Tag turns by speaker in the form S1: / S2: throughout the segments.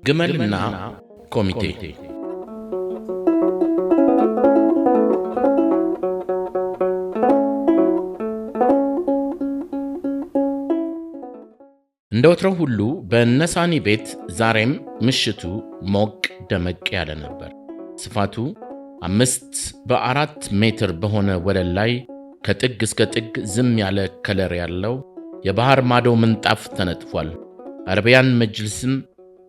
S1: ግመልና ኮሚቴ። እንደ ወትሮው ሁሉ በነሳኒ ቤት ዛሬም ምሽቱ ሞቅ ደመቅ ያለ ነበር። ስፋቱ 5 በ4 ሜትር በሆነ ወለል ላይ ከጥግ እስከ ጥግ ዝም ያለ ከለር ያለው የባህር ማዶ ምንጣፍ ተነጥፏል። አረቢያን መጅልስም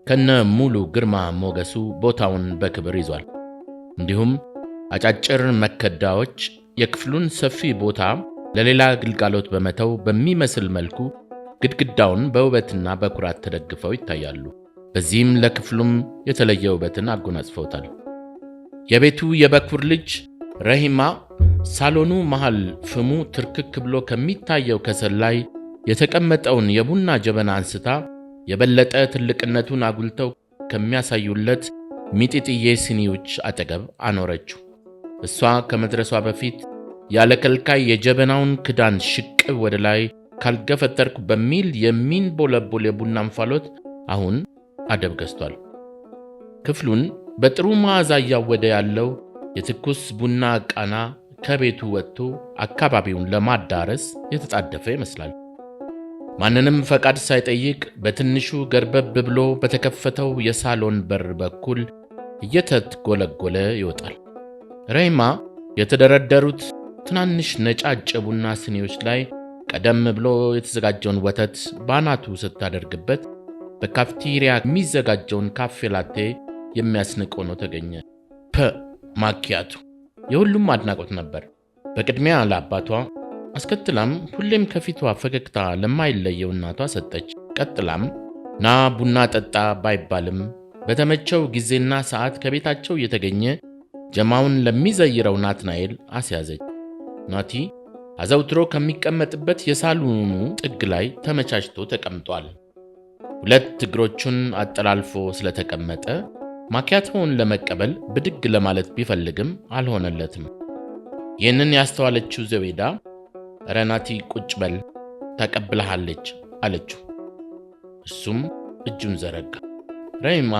S1: ከነ ሙሉ ግርማ ሞገሱ ቦታውን በክብር ይዟል። እንዲሁም አጫጭር መከዳዎች የክፍሉን ሰፊ ቦታ ለሌላ ግልጋሎት በመተው በሚመስል መልኩ ግድግዳውን በውበትና በኩራት ተደግፈው ይታያሉ። በዚህም ለክፍሉም የተለየ ውበትን አጎናጽፈውታል። የቤቱ የበኩር ልጅ ረሂማ ሳሎኑ መሃል ፍሙ ትርክክ ብሎ ከሚታየው ከሰል ላይ የተቀመጠውን የቡና ጀበና አንስታ የበለጠ ትልቅነቱን አጉልተው ከሚያሳዩለት ሚጢጥዬ ሲኒዎች አጠገብ አኖረችው። እሷ ከመድረሷ በፊት ያለ ከልካይ የጀበናውን ክዳን ሽቅብ ወደ ላይ ካልገፈተርኩ በሚል የሚንቦለቦል የቡና እንፋሎት አሁን አደብ ገዝቷል። ክፍሉን በጥሩ መዓዛ እያወደ ያለው የትኩስ ቡና ቃና ከቤቱ ወጥቶ አካባቢውን ለማዳረስ የተጣደፈ ይመስላል። ማንንም ፈቃድ ሳይጠይቅ በትንሹ ገርበብ ብሎ በተከፈተው የሳሎን በር በኩል እየተትጎለጎለ ይወጣል። ረሂማ የተደረደሩት ትናንሽ ነጫጭ ቡና ስኒዎች ላይ ቀደም ብሎ የተዘጋጀውን ወተት ባናቱ ስታደርግበት በካፍቴሪያ የሚዘጋጀውን ካፌ ላቴ የሚያስንቅ ሆኖ ተገኘ። ማኪያቱ የሁሉም አድናቆት ነበር። በቅድሚያ ለአባቷ፣ አስከትላም ሁሌም ከፊቷ ፈገግታ ለማይለየው እናቷ ሰጠች። ቀጥላም ና ቡና ጠጣ ባይባልም በተመቸው ጊዜና ሰዓት ከቤታቸው የተገኘ ጀማውን ለሚዘይረው ናትናኤል አስያዘች። ናቲ አዘውትሮ ከሚቀመጥበት የሳሎኑ ጥግ ላይ ተመቻችቶ ተቀምጧል። 2 እግሮቹን አጠላልፎ ስለተቀመጠ ማኪያቶውን ለመቀበል ብድግ ለማለት ቢፈልግም አልሆነለትም። ይህንን ያስተዋለችው ዘቤዳ ኧረ ናቲ ቁጭ በል ተቀብለሃለች አለችው። እሱም እጁን ዘረጋ። ረሂማ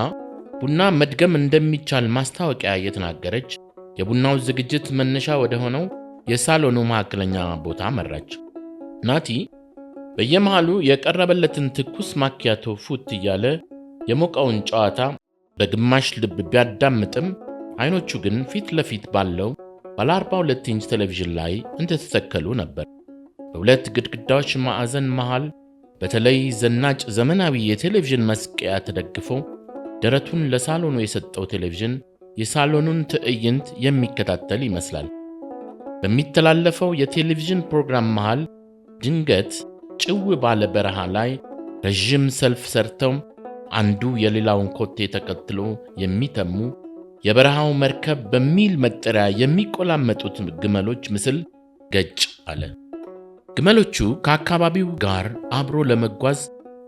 S1: ቡና መድገም እንደሚቻል ማስታወቂያ እየተናገረች የቡናው ዝግጅት መነሻ ወደ ሆነው የሳሎኑ መካከለኛ ቦታ መራች። ናቲ በየመሃሉ የቀረበለትን ትኩስ ማኪያቶ ፉት እያለ የሞቀውን ጨዋታ በግማሽ ልብ ቢያዳምጥም አይኖቹ ግን ፊት ለፊት ባለው ባለ 42 ኢንች ቴሌቪዥን ላይ እንደተተከሉ ነበር። በሁለት ግድግዳዎች ማዕዘን መሃል በተለይ ዘናጭ ዘመናዊ የቴሌቪዥን መስቀያ ተደግፎ ደረቱን ለሳሎኑ የሰጠው ቴሌቪዥን የሳሎኑን ትዕይንት የሚከታተል ይመስላል። በሚተላለፈው የቴሌቪዥን ፕሮግራም መሃል ድንገት ጭው ባለ በረሃ ላይ ረዥም ሰልፍ ሰርተው አንዱ የሌላውን ኮቴ ተከትሎ የሚተሙ የበረሃው መርከብ በሚል መጠሪያ የሚቆላመጡት ግመሎች ምስል ገጭ አለ። ግመሎቹ ከአካባቢው ጋር አብሮ ለመጓዝ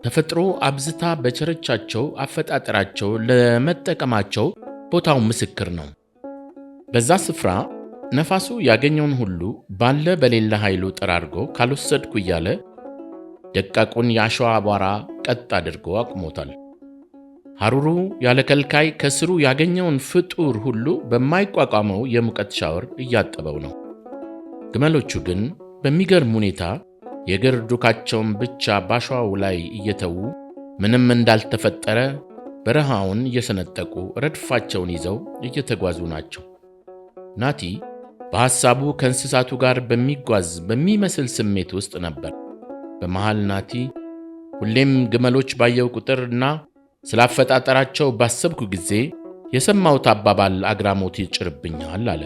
S1: ተፈጥሮ አብዝታ በቸረቻቸው አፈጣጠራቸው ለመጠቀማቸው ቦታው ምስክር ነው። በዛ ስፍራ ነፋሱ ያገኘውን ሁሉ ባለ በሌለ ኃይሉ ጠራርጎ ካልወሰድኩ እያለ ደቃቁን የአሸዋ አቧራ ቀጥ አድርጎ አቁሞታል። ሐሩሩ ያለ ከልካይ ከስሩ ያገኘውን ፍጡር ሁሉ በማይቋቋመው የሙቀት ሻወር እያጠበው ነው። ግመሎቹ ግን በሚገርም ሁኔታ የእግር ዱካቸውን ብቻ ባሸዋው ላይ እየተዉ ምንም እንዳልተፈጠረ በረሃውን እየሰነጠቁ ረድፋቸውን ይዘው እየተጓዙ ናቸው። ናቲ በሐሳቡ ከእንስሳቱ ጋር በሚጓዝ በሚመስል ስሜት ውስጥ ነበር። በመሃል ናቲ ሁሌም ግመሎች ባየው ቁጥርና ስላፈጣጠራቸው ባሰብኩ ጊዜ የሰማሁት አባባል አግራሞት ይጭርብኛል አለ።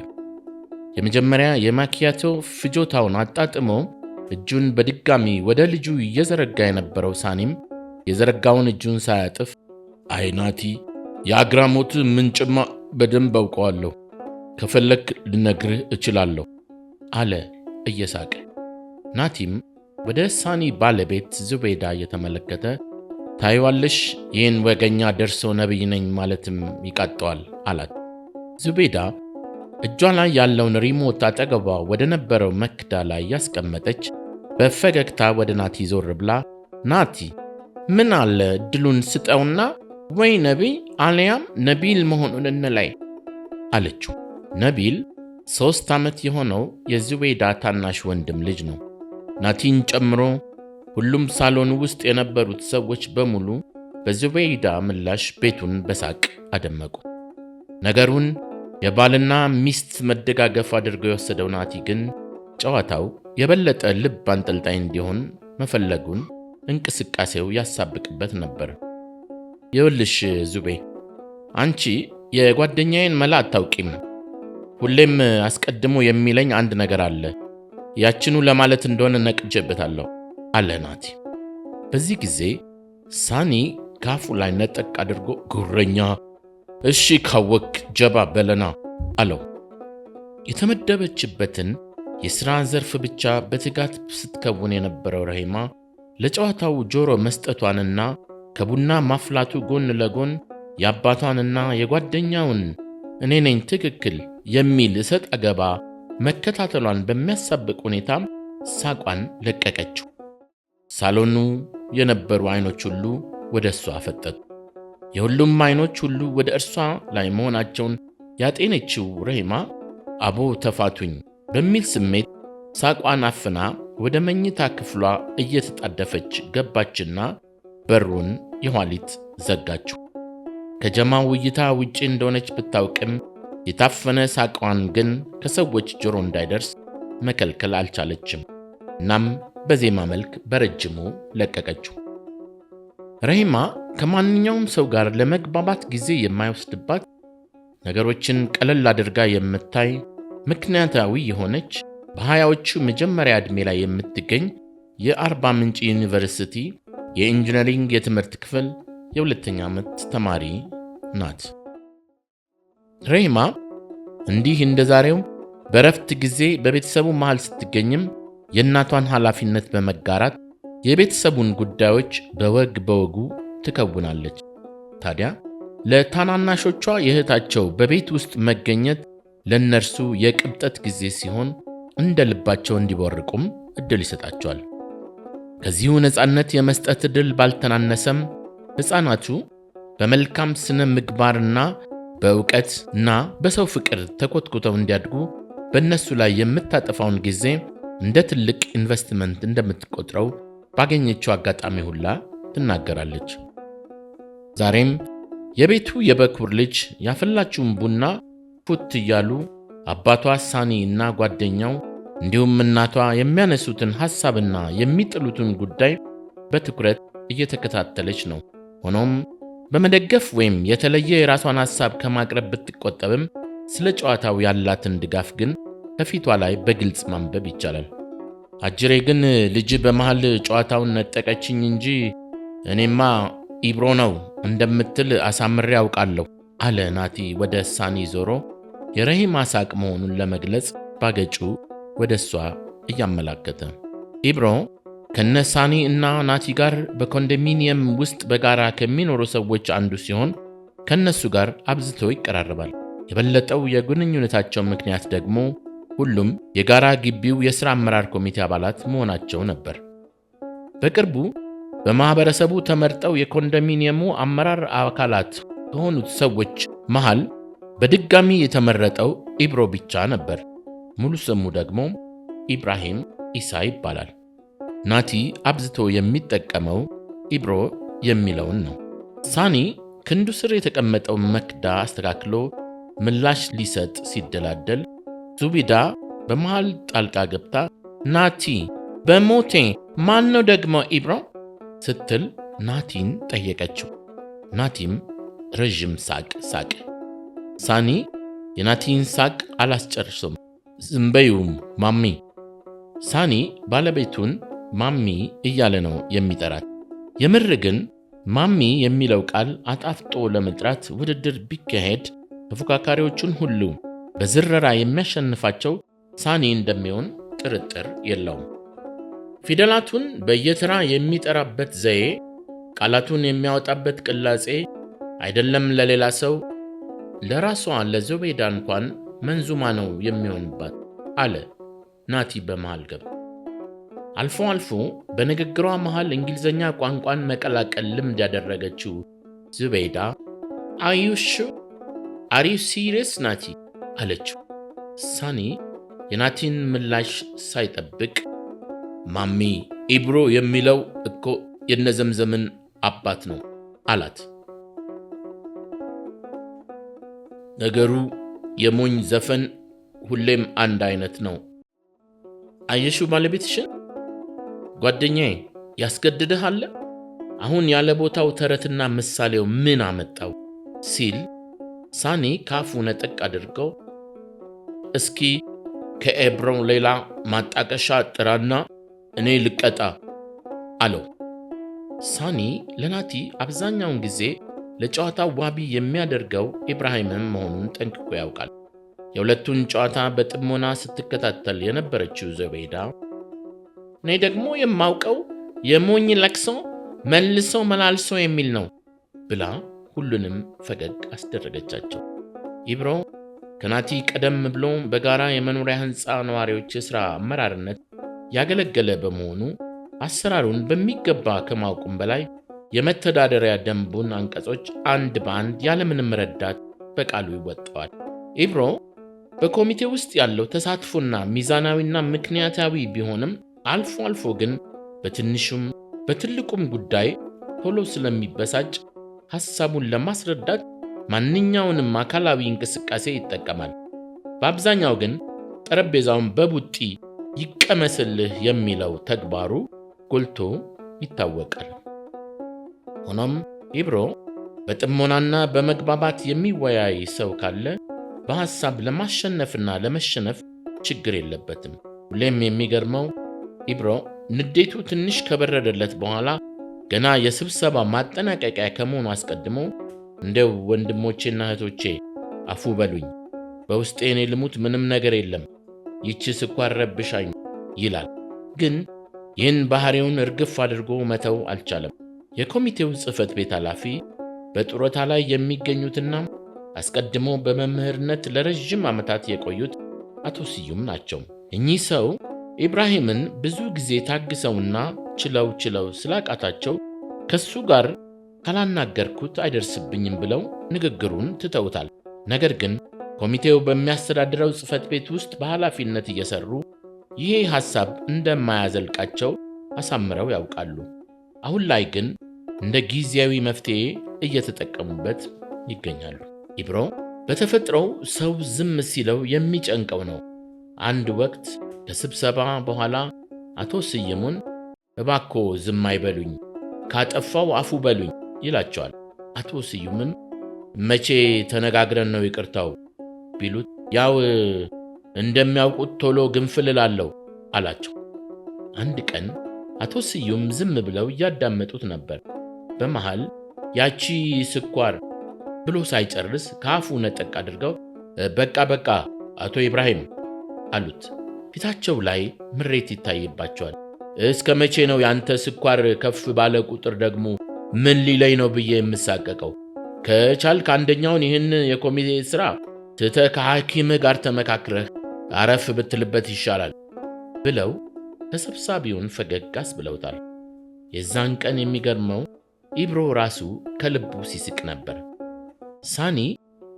S1: የመጀመሪያ የማኪያቶ ፍጆታውን አጣጥሞ እጁን በድጋሚ ወደ ልጁ እየዘረጋ የነበረው ሳኒም የዘረጋውን እጁን ሳያጥፍ አይ ናቲ፣ የአግራሞት ምንጭማ በደንብ አውቀዋለሁ፣ ከፈለክ ልነግርህ እችላለሁ አለ እየሳቀ። ናቲም ወደ ሳኒ ባለቤት ዙቤዳ እየተመለከተ ታይዋለሽ፣ ይህን ወገኛ ደርሶ ነቢይ ነኝ ማለትም ይቃጠዋል አላት። ዙቤዳ እጇ ላይ ያለውን ሪሞት አጠገቧ ወደ ነበረው መክዳ ላይ ያስቀመጠች በፈገግታ ወደ ናቲ ዞር ብላ ናቲ ምን አለ እድሉን ስጠውና ወይ ነቢይ አልያም ነቢል መሆኑን እንላይ አለችው። ነቢል 3 ዓመት የሆነው የዙቤይዳ ታናሽ ወንድም ልጅ ነው። ናቲን ጨምሮ ሁሉም ሳሎን ውስጥ የነበሩት ሰዎች በሙሉ በዙቤይዳ ምላሽ ቤቱን በሳቅ አደመቁ። ነገሩን የባልና ሚስት መደጋገፍ አድርገው የወሰደው ናቲ ግን ጨዋታው የበለጠ ልብ አንጠልጣይ እንዲሆን መፈለጉን እንቅስቃሴው ያሳብቅበት ነበር። ይኸውልሽ ዙቤ፣ አንቺ የጓደኛዬን መላ አታውቂም። ሁሌም አስቀድሞ የሚለኝ አንድ ነገር አለ። ያችኑ ለማለት እንደሆነ ነቅጄበታለሁ አለ ናቲ። በዚህ ጊዜ ሳኒ ካፉ ላይ ነጠቅ አድርጎ ጉረኛ፣ እሺ ካወቅ ጀባ በለና አለው። የተመደበችበትን የሥራ ዘርፍ ብቻ በትጋት ስትከውን የነበረው ረሂማ ለጨዋታው ጆሮ መስጠቷንና ከቡና ማፍላቱ ጎን ለጎን የአባቷንና የጓደኛውን እኔ ነኝ ትክክል የሚል እሰጥ አገባ መከታተሏን በሚያሳብቅ ሁኔታ ሳቋን ለቀቀችው። ሳሎኑ የነበሩ አይኖች ሁሉ ወደ እርሷ አፈጠጡ። የሁሉም አይኖች ሁሉ ወደ እርሷ ላይ መሆናቸውን ያጤነችው ረሂማ አቦ ተፋቱኝ በሚል ስሜት ሳቋን አፍና ወደ መኝታ ክፍሏ እየተጣደፈች ገባችና በሩን የኋሊት ዘጋችው። ከጀማው እይታ ውጪ እንደሆነች ብታውቅም የታፈነ ሳቋን ግን ከሰዎች ጆሮ እንዳይደርስ መከልከል አልቻለችም። እናም በዜማ መልክ በረጅሙ ለቀቀችው። ረሂማ ከማንኛውም ሰው ጋር ለመግባባት ጊዜ የማይወስድባት፣ ነገሮችን ቀለል አድርጋ የምታይ፣ ምክንያታዊ የሆነች፣ በሃያዎቹ መጀመሪያ ዕድሜ ላይ የምትገኝ የአርባ ምንጭ ዩኒቨርሲቲ የኢንጂነሪንግ የትምህርት ክፍል የ2ኛ ዓመት ተማሪ ናት። ረሂማ እንዲህ እንደ ዛሬው በረፍት ጊዜ በቤተሰቡ መሃል ስትገኝም የእናቷን ኃላፊነት በመጋራት የቤተሰቡን ጉዳዮች በወግ በወጉ ትከውናለች። ታዲያ ለታናናሾቿ የእህታቸው በቤት ውስጥ መገኘት ለነርሱ የቅብጠት ጊዜ ሲሆን እንደ ልባቸው እንዲቦርቁም እድል ይሰጣቸዋል። ከዚሁ ነፃነት የመስጠት እድል ባልተናነሰም ሕፃናቱ በመልካም ስነ ምግባርና በእውቀትና በሰው ፍቅር ተኮትኩተው እንዲያድጉ በእነሱ ላይ የምታጠፋውን ጊዜ እንደ ትልቅ ኢንቨስትመንት እንደምትቆጥረው ባገኘችው አጋጣሚ ሁላ ትናገራለች። ዛሬም የቤቱ የበኩር ልጅ ያፈላችውን ቡና ፉት እያሉ አባቷ ሳኒ እና ጓደኛው እንዲሁም እናቷ የሚያነሱትን ሐሳብና የሚጥሉትን ጉዳይ በትኩረት እየተከታተለች ነው። ሆኖም በመደገፍ ወይም የተለየ የራሷን ሐሳብ ከማቅረብ ብትቆጠብም ስለ ጨዋታው ያላትን ድጋፍ ግን ከፊቷ ላይ በግልጽ ማንበብ ይቻላል። አጅሬ ግን ልጅ በመሃል ጨዋታውን ነጠቀችኝ እንጂ እኔማ ኢብሮ ነው እንደምትል አሳምሬ ያውቃለሁ አለ ናቲ ወደ ሳኒ ዞሮ የረሂማ ሳቅ መሆኑን ለመግለጽ ባገጩ ወደ እሷ እያመላከተ። ኢብሮ ከነ ሳኒ እና ናቲ ጋር በኮንዶሚኒየም ውስጥ በጋራ ከሚኖሩ ሰዎች አንዱ ሲሆን ከነሱ ጋር አብዝቶ ይቀራረባል። የበለጠው የግንኙነታቸው ምክንያት ደግሞ ሁሉም የጋራ ግቢው የሥራ አመራር ኮሚቴ አባላት መሆናቸው ነበር። በቅርቡ በማህበረሰቡ ተመርጠው የኮንዶሚኒየሙ አመራር አካላት ከሆኑት ሰዎች መሃል በድጋሚ የተመረጠው ኢብሮ ብቻ ነበር። ሙሉ ስሙ ደግሞ ኢብራሂም ኢሳ ይባላል። ናቲ አብዝቶ የሚጠቀመው ኢብሮ የሚለውን ነው። ሳኒ ክንዱ ስር የተቀመጠው መክዳ አስተካክሎ ምላሽ ሊሰጥ ሲደላደል ዙቢዳ በመሃል ጣልቃ ገብታ ናቲ በሞቴ ማን ነው ደግሞ ኢብሮ ስትል ናቲን ጠየቀችው። ናቲም ረዥም ሳቅ ሳቀ። ሳኒ የናቲን ሳቅ አላስጨርሶም። ዝም በይው ማሚ። ሳኒ ባለቤቱን ማሚ እያለ ነው የሚጠራት። የምር ግን ማሚ የሚለው ቃል አጣፍጦ ለመጥራት ውድድር ቢካሄድ ተፎካካሪዎቹን ሁሉ በዝረራ የሚያሸንፋቸው ሳኒ እንደሚሆን ጥርጥር የለውም። ፊደላቱን በየተራ የሚጠራበት ዘዬ፣ ቃላቱን የሚያወጣበት ቅላጼ አይደለም ለሌላ ሰው ለራሷ ለዙቤይዳ እንኳን መንዙማ ነው የሚሆንባት አለ ናቲ በመሃል ገብቶ። አልፎ አልፎ በንግግሯ መሃል እንግሊዘኛ ቋንቋን መቀላቀል ልምድ ያደረገችው ዙበይዳ አር ዩ ሲሪየስ ናቲ አለችው። ሳኒ የናቲን ምላሽ ሳይጠብቅ ማሚ ኢብሮ የሚለው እኮ የነዘምዘምን አባት ነው አላት። ነገሩ የሞኝ ዘፈን ሁሌም አንድ አይነት ነው። አየሽው ባለቤትሽን? ጓደኛዬ ያስገድድህ አለ? አሁን ያለ ቦታው ተረትና ምሳሌው ምን አመጣው ሲል ሳኒ ካፉ ነጠቅ አድርገው እስኪ ከኤብሮን ሌላ ማጣቀሻ ጥራና እኔ ልቀጣ አለው። ሳኒ ለናቲ አብዛኛውን ጊዜ ለጨዋታው ዋቢ የሚያደርገው ኢብራሂምን መሆኑን ጠንቅቆ ያውቃል። የሁለቱን ጨዋታ በጥሞና ስትከታተል የነበረችው ዙበይዳ እኔ ደግሞ የማውቀው የሞኝ ለቅሶ መልሶ መላልሶ የሚል ነው ብላ ሁሉንም ፈገግ አስደረገቻቸው። ኢብሮ ከናቲ ቀደም ብሎ በጋራ የመኖሪያ ሕንፃ ነዋሪዎች የሥራ አመራርነት ያገለገለ በመሆኑ አሰራሩን በሚገባ ከማወቁም በላይ የመተዳደሪያ ደንቡን አንቀጾች አንድ በአንድ ያለምንም ረዳት በቃሉ ይወጣዋል። ኢብሮ በኮሚቴ ውስጥ ያለው ተሳትፎና ሚዛናዊና ምክንያታዊ ቢሆንም አልፎ አልፎ ግን በትንሹም በትልቁም ጉዳይ ቶሎ ስለሚበሳጭ ሐሳቡን ለማስረዳት ማንኛውንም አካላዊ እንቅስቃሴ ይጠቀማል። በአብዛኛው ግን ጠረጴዛውን በቡጢ ይቀመስልህ የሚለው ተግባሩ ጎልቶ ይታወቃል። ሆኖም ኢብሮ በጥሞናና በመግባባት የሚወያይ ሰው ካለ በሐሳብ ለማሸነፍና ለመሸነፍ ችግር የለበትም። ሁሌም የሚገርመው ኢብሮ ንዴቱ ትንሽ ከበረደለት በኋላ ገና የስብሰባ ማጠናቀቂያ ከመሆኑ አስቀድሞ እንደው ወንድሞቼና እህቶቼ አፉ በሉኝ፣ በውስጤ እኔ ልሙት ምንም ነገር የለም፣ ይቺ ስኳር ረብሻኝ ይላል። ግን ይህን ባህሪውን እርግፍ አድርጎ መተው አልቻለም። የኮሚቴው ጽሕፈት ቤት ኃላፊ በጡረታ ላይ የሚገኙትና አስቀድሞ በመምህርነት ለረጅም ዓመታት የቆዩት አቶ ስዩም ናቸው። እኚህ ሰው ኢብራሂምን ብዙ ጊዜ ታግሰውና ችለው ስላቃታቸው ከሱ ጋር ካላናገርኩት አይደርስብኝም ብለው ንግግሩን ትተውታል። ነገር ግን ኮሚቴው በሚያስተዳድረው ጽሕፈት ቤት ውስጥ በኃላፊነት እየሰሩ ይሄ ሐሳብ እንደማያዘልቃቸው አሳምረው ያውቃሉ። አሁን ላይ ግን እንደ ጊዜያዊ መፍትሔ እየተጠቀሙበት ይገኛሉ። ኢብሮ በተፈጥሮው ሰው ዝም ሲለው የሚጨንቀው ነው። አንድ ወቅት ከስብሰባ በኋላ አቶ ስዩምን እባኮ ዝም አይበሉኝ፣ ካጠፋው አፉ በሉኝ ይላቸዋል። አቶ ስዩምም መቼ ተነጋግረን ነው ይቅርታው ቢሉት ያው እንደሚያውቁት ቶሎ ግንፍል እላለሁ አላቸው። አንድ ቀን አቶ ስዩም ዝም ብለው እያዳመጡት ነበር። በመሃል ያቺ ስኳር ብሎ ሳይጨርስ ከአፉ ነጠቅ አድርገው በቃ አቶ ኢብራሂም አሉት። ፊታቸው ላይ ምሬት ይታይባቸዋል። እስከ መቼ ነው ያንተ ስኳር ከፍ ባለ ቁጥር ደግሞ ምን ሊለይ ነው ብዬ የምሳቀቀው? ከቻልክ አንደኛውን ይህን የኮሚቴ ሥራ ትተህ ከሐኪምህ ጋር ተመካክረህ አረፍ ብትልበት ይሻላል ብለው ተሰብሳቢውን ፈገግ አስብለውታል። የዛን ቀን የሚገርመው ኢብሮ ራሱ ከልቡ ሲስቅ ነበር። ሳኒ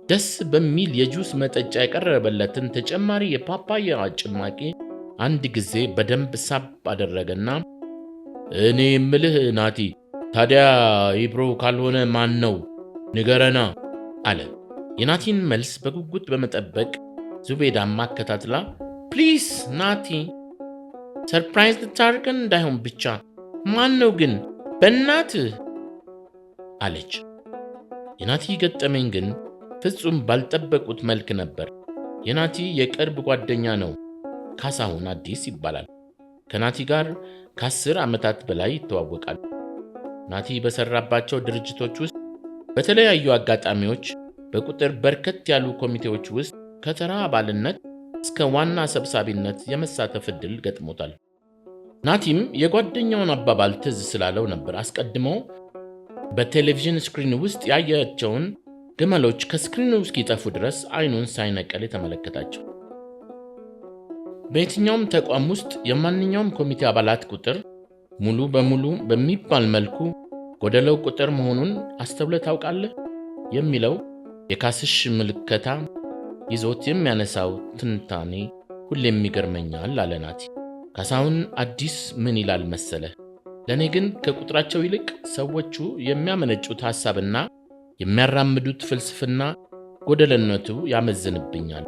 S1: ደስ በሚል የጁስ መጠጫ የቀረበለትን ተጨማሪ የፓፓያ ጭማቂ አንድ ጊዜ በደንብ ሳብ አደረገና እኔ እምልህ ናቲ፣ ታዲያ ኢብሮ ካልሆነ ማን ነው ንገረና አለ። የናቲን መልስ በጉጉት በመጠበቅ ዙቤዳም አከታትላ ፕሊስ ናቲ፣ ሰርፕራይዝ ልታርገን እንዳይሆን ብቻ ማን ነው ግን በእናትህ አለች። የናቲ ገጠመኝ ግን ፍጹም ባልጠበቁት መልክ ነበር። የናቲ የቅርብ ጓደኛ ነው፣ ካሳሁን አዲስ ይባላል። ከናቲ ጋር ከ10 ዓመታት በላይ ይተዋወቃል። ናቲ በሰራባቸው ድርጅቶች ውስጥ በተለያዩ አጋጣሚዎች በቁጥር በርከት ያሉ ኮሚቴዎች ውስጥ ከተራ አባልነት እስከ ዋና ሰብሳቢነት የመሳተፍ ዕድል ገጥሞታል። ናቲም የጓደኛውን አባባል ትዝ ስላለው ነበር አስቀድሞ በቴሌቪዥን ስክሪን ውስጥ ያያቸውን ግመሎች ከስክሪኑ እስኪጠፉ ድረስ አይኑን ሳይነቀል የተመለከታቸው። በየትኛውም ተቋም ውስጥ የማንኛውም ኮሚቴ አባላት ቁጥር ሙሉ በሙሉ በሚባል መልኩ ጎደለው ቁጥር መሆኑን አስተውለህ ታውቃለህ? የሚለው የካስሽ ምልከታ ይዞት የሚያነሳው ትንታኔ ሁሌም ይገርመኛል አለ ናቲ። ካሳሁን አዲስ ምን ይላል መሰለህ? ለእኔ ግን ከቁጥራቸው ይልቅ ሰዎቹ የሚያመነጩት ሐሳብና የሚያራምዱት ፍልስፍና ጎደለነቱ ያመዝንብኛል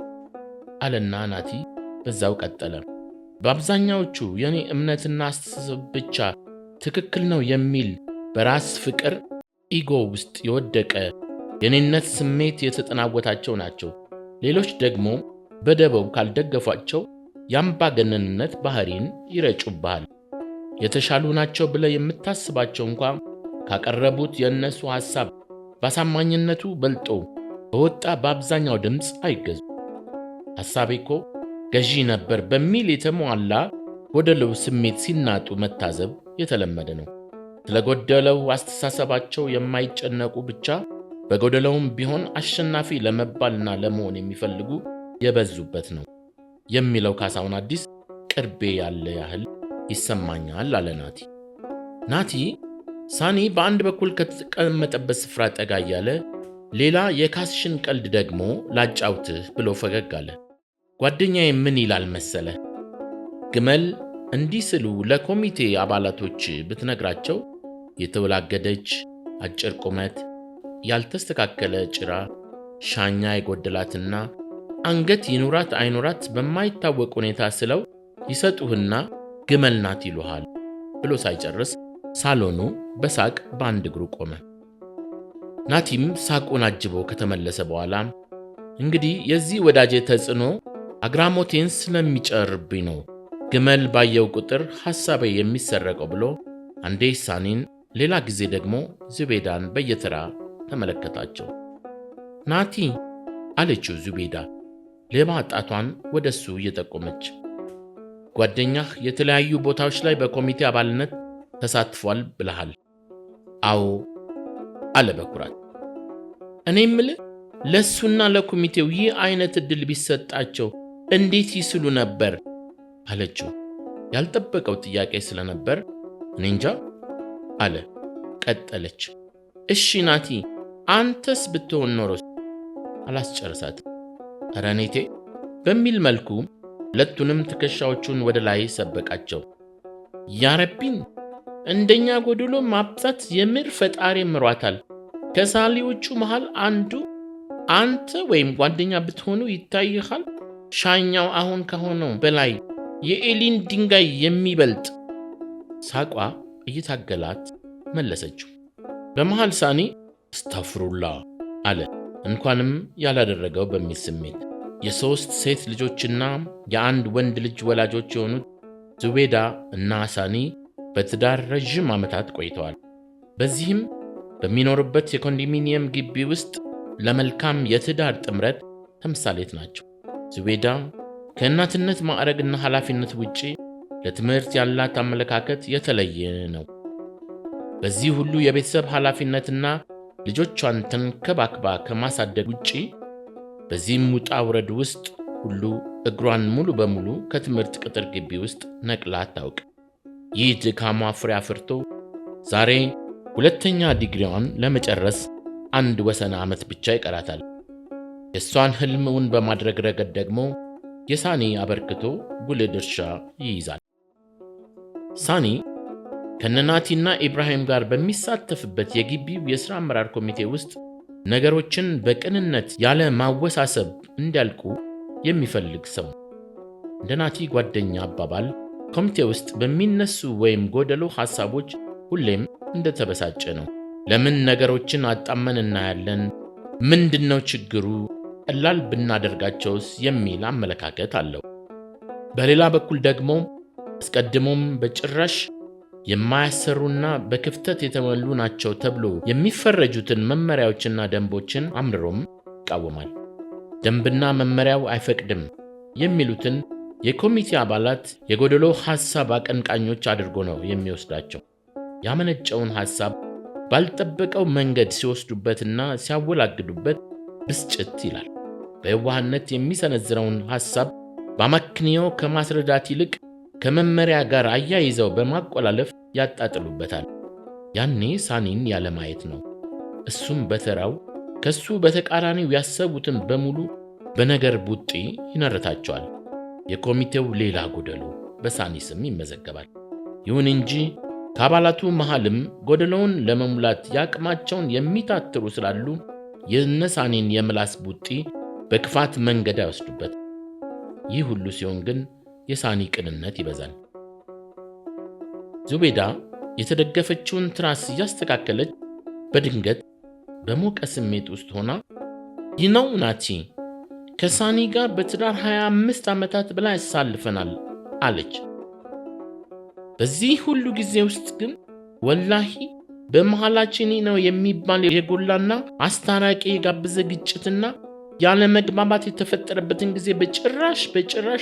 S1: አለና ናቲ በዛው ቀጠለ። በአብዛኛዎቹ የኔ እምነትና አስተሳሰብ ብቻ ትክክል ነው የሚል በራስ ፍቅር ኢጎ ውስጥ የወደቀ የኔነት ስሜት የተጠናወታቸው ናቸው። ሌሎች ደግሞ በደበው ካልደገፏቸው የአምባገነንነት ባህሪን ይረጩብሃል። የተሻሉ ናቸው ብለህ የምታስባቸው እንኳ ካቀረቡት የእነሱ ሐሳብ በአሳማኝነቱ በልጦ በወጣ በአብዛኛው ድምፅ አይገዙ። ሐሳቤ እኮ ገዢ ነበር በሚል የተሟላ ጎደለው ስሜት ሲናጡ መታዘብ የተለመደ ነው። ስለጎደለው አስተሳሰባቸው የማይጨነቁ ብቻ በጎደለውም ቢሆን አሸናፊ ለመባልና ለመሆን የሚፈልጉ የበዙበት ነው የሚለው ካሳሁን አዲስ ቅርቤ ያለ ያህል ይሰማኛል አለ ናቲ። ናቲ ሳኒ በአንድ በኩል ከተቀመጠበት ስፍራ ጠጋ እያለ ሌላ የካስሽን ቀልድ ደግሞ ላጫውትህ ብሎ ፈገግ አለ። ጓደኛዬ ምን ይላል መሰለ? ግመል እንዲህ ስሉ ለኮሚቴ አባላቶች ብትነግራቸው የተወላገደች አጭር ቁመት፣ ያልተስተካከለ ጭራ፣ ሻኛ የጎደላትና አንገት ይኑራት አይኑራት በማይታወቅ ሁኔታ ስለው ይሰጡህና ግመል ናት ይሉሃል ብሎ ሳይጨርስ ሳሎኑ በሳቅ በአንድ እግሩ ቆመ። ናቲም ሳቁን አጅቦ ከተመለሰ በኋላ እንግዲህ የዚህ ወዳጄ ተጽዕኖ አግራሞቴን ስለሚጨርብኝ ነው ግመል ባየው ቁጥር ሐሳቤ የሚሰረቀው ብሎ አንዴ ሳኒን ሌላ ጊዜ ደግሞ ዙቤዳን በየተራ ተመለከታቸው። ናቲ አለችው ዙቤዳ ሌባ ጣቷን ወደሱ እየጠቆመች። ጓደኛህ የተለያዩ ቦታዎች ላይ በኮሚቴ አባልነት ተሳትፏል ብለሃል? አዎ አለ በኩራት። እኔ የምልህ ለሱና ለኮሚቴው ይህ አይነት ዕድል ቢሰጣቸው እንዴት ይስሉ ነበር አለችው። ያልጠበቀው ጥያቄ ስለነበር እኔ እንጃ አለ። ቀጠለች። እሺ ናቲ አንተስ ብትሆን ኖሮስ? አላስጨርሳትም። ኧረ ኔቴ በሚል መልኩ ሁለቱንም ትከሻዎቹን ወደ ላይ ሰበቃቸው። ያረቢን እንደኛ ጎድሎ ማብዛት የምር ፈጣሪ ምሯታል። ከሳሊዎቹ መሃል አንዱ አንተ ወይም ጓደኛ ብትሆኑ ይታይሃል። ሻኛው አሁን ከሆነው በላይ የኤሊን ድንጋይ የሚበልጥ። ሳቋ እየታገላት መለሰችው። በመሃል ሳኒ አስታፍሩላ አለ እንኳንም ያላደረገው በሚል ስሜት። የሶስት ሴት ልጆችና የአንድ ወንድ ልጅ ወላጆች የሆኑት ዙቤዳ እና ሳኒ በትዳር ረዥም ዓመታት ቆይተዋል። በዚህም በሚኖሩበት የኮንዶሚኒየም ግቢ ውስጥ ለመልካም የትዳር ጥምረት ተምሳሌት ናቸው። ዙቤዳ ከእናትነት ማዕረግና ኃላፊነት ውጪ ለትምህርት ያላት አመለካከት የተለየ ነው። በዚህ ሁሉ የቤተሰብ ኃላፊነትና ልጆቿን ተንከባክባ ከማሳደግ ውጪ በዚህም ውጣ ውረድ ውስጥ ሁሉ እግሯን ሙሉ በሙሉ ከትምህርት ቅጥር ግቢ ውስጥ ነቅላ አታውቅ። ይህ ድካሟ ፍሬ አፍርቶ ዛሬ ሁለተኛ ዲግሪዋን ለመጨረስ አንድ ወሰነ ዓመት ብቻ ይቀራታል። የእሷን ህልምውን በማድረግ ረገድ ደግሞ የሳኒ አበርክቶ ጉልህ ድርሻ ይይዛል። ሳኒ ከነናቲና ኢብራሂም ጋር በሚሳተፍበት የግቢው የሥራ አመራር ኮሚቴ ውስጥ ነገሮችን በቅንነት ያለ ማወሳሰብ እንዲያልቁ የሚፈልግ ሰው። እንደ ናቲ ጓደኛ አባባል ኮሚቴ ውስጥ በሚነሱ ወይም ጎደሎ ሐሳቦች ሁሌም እንደተበሳጨ ነው። ለምን ነገሮችን አጣመን እናያለን? ምንድነው ችግሩ? ቀላል ብናደርጋቸውስ የሚል አመለካከት አለው። በሌላ በኩል ደግሞ አስቀድሞም በጭራሽ የማያሰሩና በክፍተት የተሞሉ ናቸው ተብሎ የሚፈረጁትን መመሪያዎችና ደንቦችን አምርሮም ይቃወማል። ደንብና መመሪያው አይፈቅድም የሚሉትን የኮሚቴ አባላት የጎደሎ ሐሳብ አቀንቃኞች አድርጎ ነው የሚወስዳቸው። ያመነጨውን ሐሳብ ባልጠበቀው መንገድ ሲወስዱበትና ሲያወላግዱበት ብስጭት ይላል። በየዋህነት የሚሰነዝረውን ሐሳብ በአመክንዮ ከማስረዳት ይልቅ ከመመሪያ ጋር አያይዘው በማቆላለፍ ያጣጥሉበታል። ያኔ ሳኒን ያለማየት ነው። እሱም በተራው ከሱ በተቃራኒው ያሰቡትን በሙሉ በነገር ቡጢ ይነርታቸዋል። የኮሚቴው ሌላ ጎደሎ በሳኒ ስም ይመዘገባል። ይሁን እንጂ ከአባላቱ መሃልም ጎደሎውን ለመሙላት ያቅማቸውን የሚታትሩ ስላሉ የነሳኒን የምላስ ቡጢ በክፋት መንገድ አይወስዱበት። ይህ ሁሉ ሲሆን ግን የሳኒ ቅንነት ይበዛል። ዙቤዳ የተደገፈችውን ትራስ እያስተካከለች በድንገት በሞቀ ስሜት ውስጥ ሆና ይነው ናቲ፣ ከሳኒ ጋር በትዳር 25 ዓመታት በላይ አሳልፈናል አለች። በዚህ ሁሉ ጊዜ ውስጥ ግን ወላሂ በመሃላችን ነው የሚባል የጎላና አስታራቂ የጋበዘ ግጭትና ያለ መግባባት የተፈጠረበትን ጊዜ በጭራሽ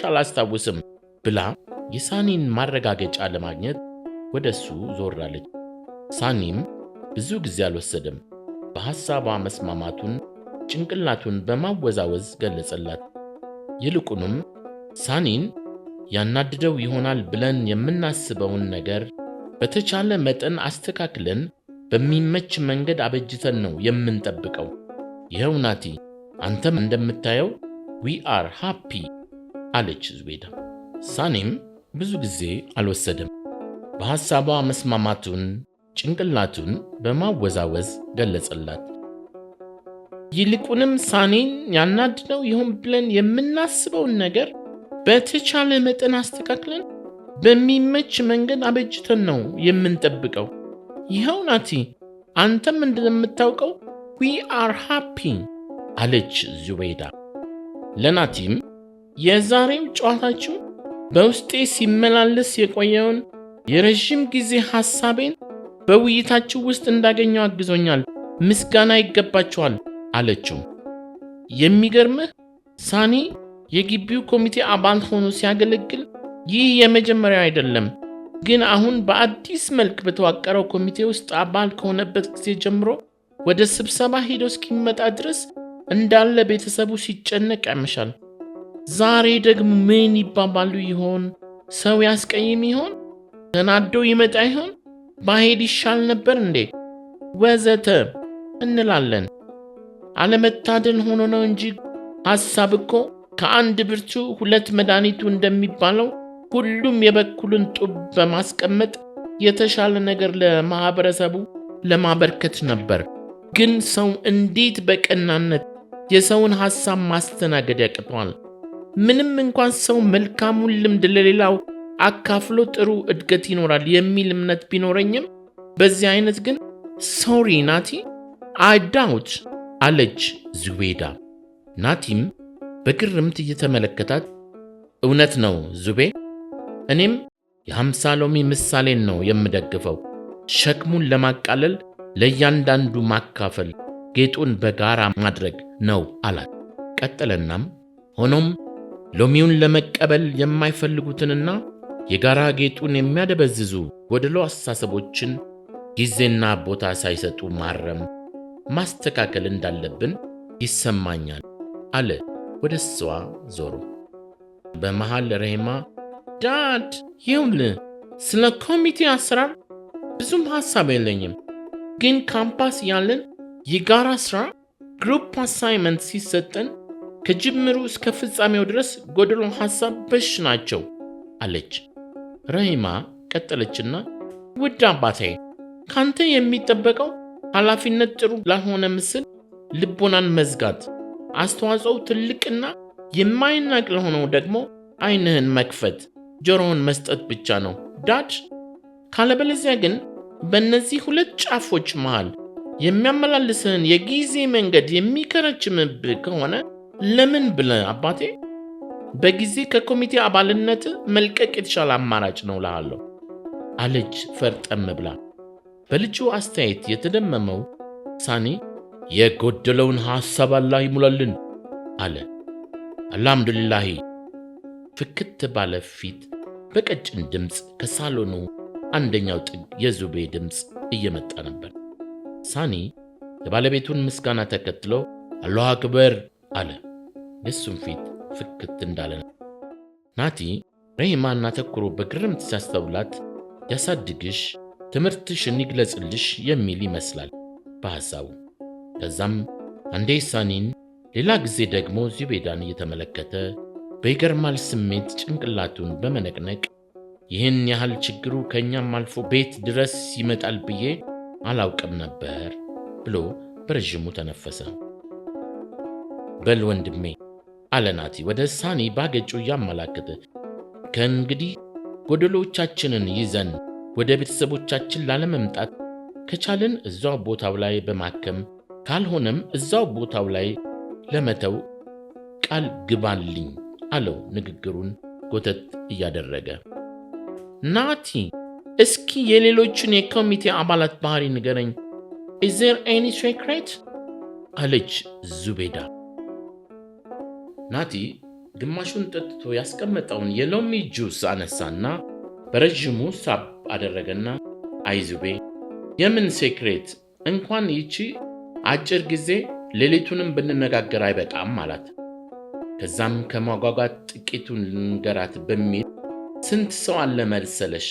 S1: አላስታውስም ብላ የሳኒን ማረጋገጫ ለማግኘት ወደሱ ዞራለች። ሳኒም ብዙ ጊዜ አልወሰደም። በሐሳቧ መስማማቱን ጭንቅላቱን በማወዛወዝ ገለጸላት። ይልቁንም ሳኒን ያናድደው ይሆናል ብለን የምናስበውን ነገር በተቻለ መጠን አስተካክለን በሚመች መንገድ አበጅተን ነው የምንጠብቀው። ይኸው ናቲ፣ አንተም እንደምታየው we are happy አለች ዙቤዳ። ሳኒም ብዙ ጊዜ አልወሰደም። በሐሳቧ መስማማቱን ጭንቅላቱን በማወዛወዝ ገለጸላት። ይልቁንም ሳኒን ያናድነው ይሆን ብለን የምናስበውን ነገር በተቻለ መጠን አስተካክለን በሚመች መንገድ አበጅተን ነው የምንጠብቀው። ይኸው ናቲ፣ አንተም እንደምታውቀው we are happy አለች ዙቤዳ። ለናቲም የዛሬው ጨዋታችሁ በውስጤ ሲመላለስ የቆየውን የረዥም ጊዜ ሐሳቤን በውይይታችሁ ውስጥ እንዳገኘው አግዞኛል፣ ምስጋና ይገባችኋል አለችው። የሚገርምህ ሳኒ የግቢው ኮሚቴ አባል ሆኖ ሲያገለግል ይህ የመጀመሪያው አይደለም። ግን አሁን በአዲስ መልክ በተዋቀረው ኮሚቴ ውስጥ አባል ከሆነበት ጊዜ ጀምሮ ወደ ስብሰባ ሄዶ እስኪመጣ ድረስ እንዳለ ቤተሰቡ ሲጨነቅ ያመሻል። ዛሬ ደግሞ ምን ይባባሉ ይሆን? ሰው ያስቀይም ይሆን? ተናዶ ይመጣ ይሆን? ባሄድ ይሻል ነበር እንዴ? ወዘተ እንላለን። አለመታደል ሆኖ ነው እንጂ ሐሳብ እኮ ከአንድ ብርቱ ሁለት መድኃኒቱ እንደሚባለው ሁሉም የበኩሉን ጡብ በማስቀመጥ የተሻለ ነገር ለማህበረሰቡ ለማበርከት ነበር። ግን ሰው እንዴት በቀናነት የሰውን ሐሳብ ማስተናገድ ያቅተዋል? ምንም እንኳን ሰው መልካሙን ልምድ ለሌላው አካፍሎ ጥሩ እድገት ይኖራል የሚል እምነት ቢኖረኝም በዚህ አይነት ግን ሶሪ ናቲ አይ ዳውት አለች ዙቤዳ። ናቲም በግርምት እየተመለከታት እውነት ነው ዙቤ፣ እኔም የ50 ሎሚ ምሳሌን ነው የምደግፈው። ሸክሙን ለማቃለል ለእያንዳንዱ ማካፈል፣ ጌጡን በጋራ ማድረግ ነው አላት። ቀጠለናም ሆኖም ሎሚውን ለመቀበል የማይፈልጉትንና የጋራ ጌጡን የሚያደበዝዙ ጎደሎ አስተሳሰቦችን ጊዜና ቦታ ሳይሰጡ ማረም፣ ማስተካከል እንዳለብን ይሰማኛል አለ ወደ እሷ ዞሮ። በመሃል ረሂማ ዳድ ይኸውልህ፣ ስለ ኮሚቴ አሰራር ብዙም ሐሳብ የለኝም፣ ግን ካምፓስ ያለን የጋራ ሥራ ግሩፕ አሳይመንት ሲሰጠን ከጅምሩ እስከ ፍጻሜው ድረስ ጎደሎ ሐሳብ በሽ ናቸው አለች። ረሂማ ቀጠለችና ውድ አባቴ፣ ካንተ የሚጠበቀው ኃላፊነት ጥሩ ላልሆነ ምስል ልቦናን መዝጋት፣ አስተዋጽኦው ትልቅና የማይናቅ ለሆነው ደግሞ ዓይንህን መክፈት፣ ጆሮውን መስጠት ብቻ ነው ዳድ። ካለበለዚያ ግን በእነዚህ ሁለት ጫፎች መሃል የሚያመላልስህን የጊዜ መንገድ የሚከረችምብህ ከሆነ ለምን ብለህ አባቴ በጊዜ ከኮሚቴ አባልነት መልቀቅ የተሻለ አማራጭ ነው እልሃለሁ አለች ፈርጠም ብላ። በልጁ አስተያየት የተደመመው ሳኒ የጎደለውን ሐሳብ አላህ ይሙላልን አለ። አልሐምዱሊላህ ፍክት ባለ ፊት በቀጭን ድምፅ ከሳሎኑ አንደኛው ጥግ የዙቤ ድምፅ እየመጣ ነበር። ሳኒ የባለቤቱን ምስጋና ተከትሎ አላሁ አክበር አለ። የሱም ፊት ፍክት እንዳለ ነው። ናቲ ረሂማን አተኩሮ በግርምት ሲያስተውላት ያሳድግሽ ትምህርትሽን ይግለጽልሽ የሚል ይመስላል በሐሳቡ። ከዛም አንዴ ሳኒን ሌላ ጊዜ ደግሞ ዙቤዳን እየተመለከተ በይገርማል ስሜት ጭንቅላቱን በመነቅነቅ ይህን ያህል ችግሩ ከኛም አልፎ ቤት ድረስ ይመጣል ብዬ አላውቅም ነበር ብሎ በረዥሙ ተነፈሰ። በል ወንድሜ አለ ናቲ ወደ ሳኒ ባገጩ እያመላከተ፣ ከእንግዲህ ጎደሎቻችንን ይዘን ወደ ቤተሰቦቻችን ላለመምጣት ከቻልን እዛው ቦታው ላይ በማከም ካልሆነም እዛው ቦታው ላይ ለመተው ቃል ግባልኝ አለው ንግግሩን ጎተት እያደረገ። ናቲ እስኪ የሌሎቹን የኮሚቴ አባላት ባህሪ ንገረኝ። Is there any secret? አለች ዙቤዳ። ናቲ ግማሹን ጠጥቶ ያስቀመጠውን የሎሚ ጁስ አነሳና በረዥሙ ሳብ አደረገና አይ ዙቤ፣ የምን ሴክሬት? እንኳን ይቺ አጭር ጊዜ ሌሊቱንም ብንነጋገር አይበቃም አላት። ከዛም ከማጓጓት ጥቂቱን ልንገራት በሚል ስንት ሰው አለ መሰለሽ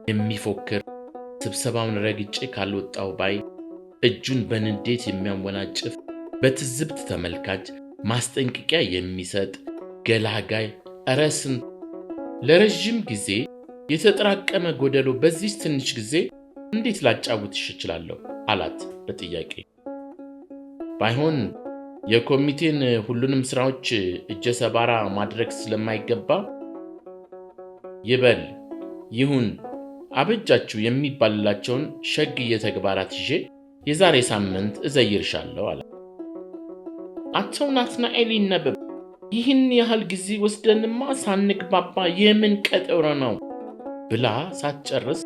S1: የሚፎክር፣ ስብሰባውን ረግጬ ካልወጣው ባይ፣ እጁን በንዴት የሚያወናጭፍ፣ በትዝብት ተመልካች ማስጠንቀቂያ የሚሰጥ ገላጋይ፣ ኧረ ስንት ለረዥም ጊዜ የተጠራቀመ ጎደሎ በዚህ ትንሽ ጊዜ እንዴት ላጫውትሽ እችላለሁ አላት በጥያቄ። ባይሆን የኮሚቴን ሁሉንም ስራዎች እጀ ሰባራ ማድረግ ስለማይገባ ይበል ይሁን አበጃችሁ የሚባልላቸውን ሸግዬ ተግባራት ይዤ የዛሬ ሳምንት እዘይርሻለሁ አለ። አቶ ናትናኤል ይነበብ፣ ይህን ያህል ጊዜ ወስደንማ ሳንግባባ የምን ቀጠሮ ነው ብላ ሳትጨርስ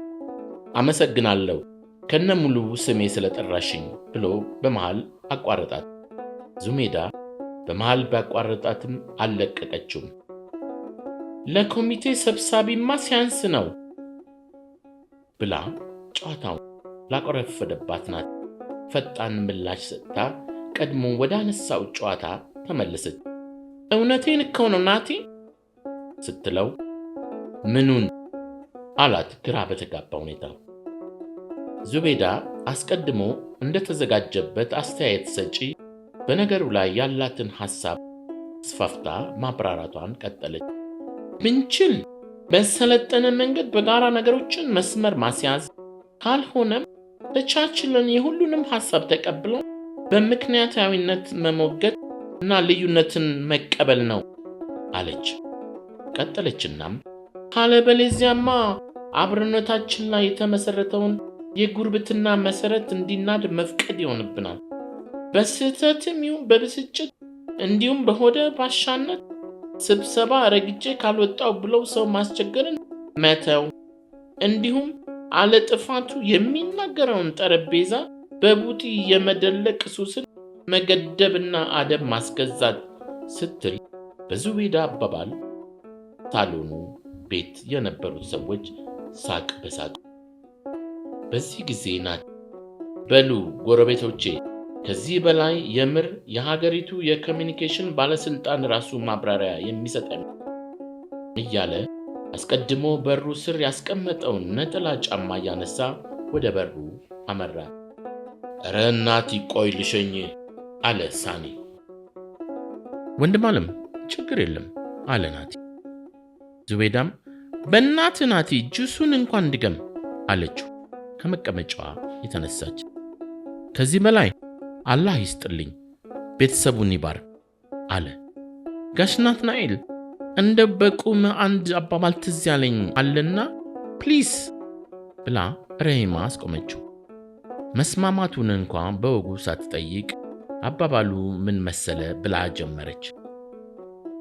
S1: አመሰግናለሁ ከነሙሉ ስሜ ስለጠራሽኝ ብሎ በመሃል አቋረጣት። ዙሜዳ በመሃል ባቋረጣትም አልለቀቀችውም። ለኮሚቴ ሰብሳቢማ ሲያንስ ነው ብላ ጨዋታውን ላቆረፈደባት ናት ፈጣን ምላሽ ሰጥታ ቀድሞ ወደ አነሳው ጨዋታ ተመለሰች። እውነቴን እኮ ነው ናቲ ስትለው ምኑን አላት ግራ በተጋባ ሁኔታ። ዙቤዳ አስቀድሞ እንደተዘጋጀበት አስተያየት ሰጪ በነገሩ ላይ ያላትን ሐሳብ አስፋፍታ ማብራራቷን ቀጠለች። ብንችል በሰለጠነ መንገድ በጋራ ነገሮችን መስመር ማስያዝ፣ ካልሆነም ተቻችለን የሁሉንም ሐሳብ ተቀብለው በምክንያታዊነት መሞገት እና ልዩነትን መቀበል ነው አለች። ቀጠለችናም ካለበለዚያማ አብሮነታችን ላይ የተመሰረተውን የጉርብትና መሰረት እንዲናድ መፍቀድ ይሆንብናል። በስህተትም ይሁን በብስጭት እንዲሁም በሆደ ባሻነት ስብሰባ ረግጬ ካልወጣው ብለው ሰው ማስቸገርን መተው፣ እንዲሁም አለጥፋቱ የሚናገረውን ጠረጴዛ በቡጢ የመደለቅ ሱስን መገደብና አደብ ማስገዛት ስትል በዙቤዳ አባባል ሳሎኑ ቤት የነበሩት ሰዎች ሳቅ በሳቅ። በዚህ ጊዜ ናት በሉ ጎረቤቶቼ፣ ከዚህ በላይ የምር የሀገሪቱ የኮሚኒኬሽን ባለስልጣን ራሱ ማብራሪያ የሚሰጠን እያለ አስቀድሞ በሩ ስር ያስቀመጠውን ነጠላ ጫማ እያነሳ ወደ በሩ አመራ። ኧረ ናቲ ቆይ ልሸኝ አለ ሳኒ። ወንድም አለም ችግር የለም አለ ናቲ። ዙቤዳም በእናት ናቲ ጁሱን እንኳን ድገም አለችው ከመቀመጫዋ የተነሳች። ከዚህ በላይ አላህ ይስጥልኝ ቤተሰቡን ይባርክ አለ። ጋሽ ናትናኤል እንደ በቁም አንድ አባባል ትዝ ያለኝ አለና ፕሊስ ብላ ረሂማ አስቆመችው። መስማማቱን እንኳን በወጉ ሳትጠይቅ አባባሉ ምን መሰለ ብላ ጀመረች።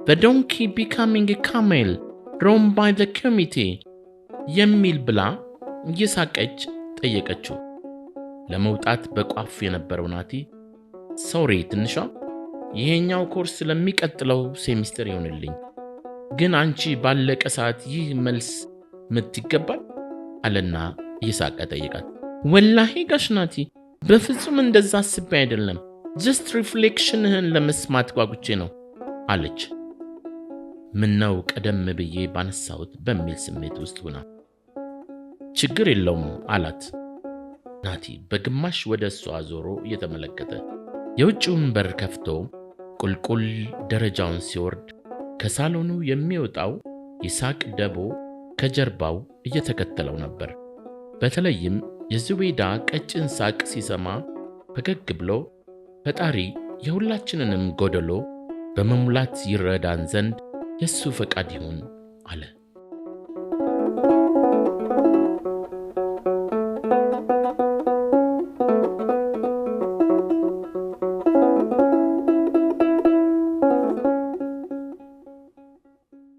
S1: The donkey becoming a camel drawn by the committee የሚል ብላ እየሳቀች ጠየቀችው። ለመውጣት በቋፍ የነበረው ናቲ ሶሪ ትንሿ፣ ይሄኛው ኮርስ ለሚቀጥለው ሴሚስተር ይሆንልኝ፣ ግን አንቺ ባለቀ ሰዓት ይህ መልስ ምት ይገባል አለና እየሳቀ ጠየቃት። ወላሂ ጋሽ ናቲ በፍጹም እንደዛ አስቤ አይደለም፣ ጀስት ሪፍሌክሽንህን ለመስማት ጓጉቼ ነው አለች። ምነው ቀደም ብዬ ባነሳሁት በሚል ስሜት ውስጥ ሆና። ችግር የለውም አላት። ናቲ በግማሽ ወደ እሷ ዞሮ እየተመለከተ የውጭውን በር ከፍቶ ቁልቁል ደረጃውን ሲወርድ ከሳሎኑ የሚወጣው ይስሐቅ ደቦ ከጀርባው እየተከተለው ነበር። በተለይም የዙቤይዳ ቀጭን ሳቅ ሲሰማ ፈገግ ብሎ ፈጣሪ የሁላችንንም ጎደሎ በመሙላት ይረዳን ዘንድ የሱ ፈቃድ ይሁን አለ።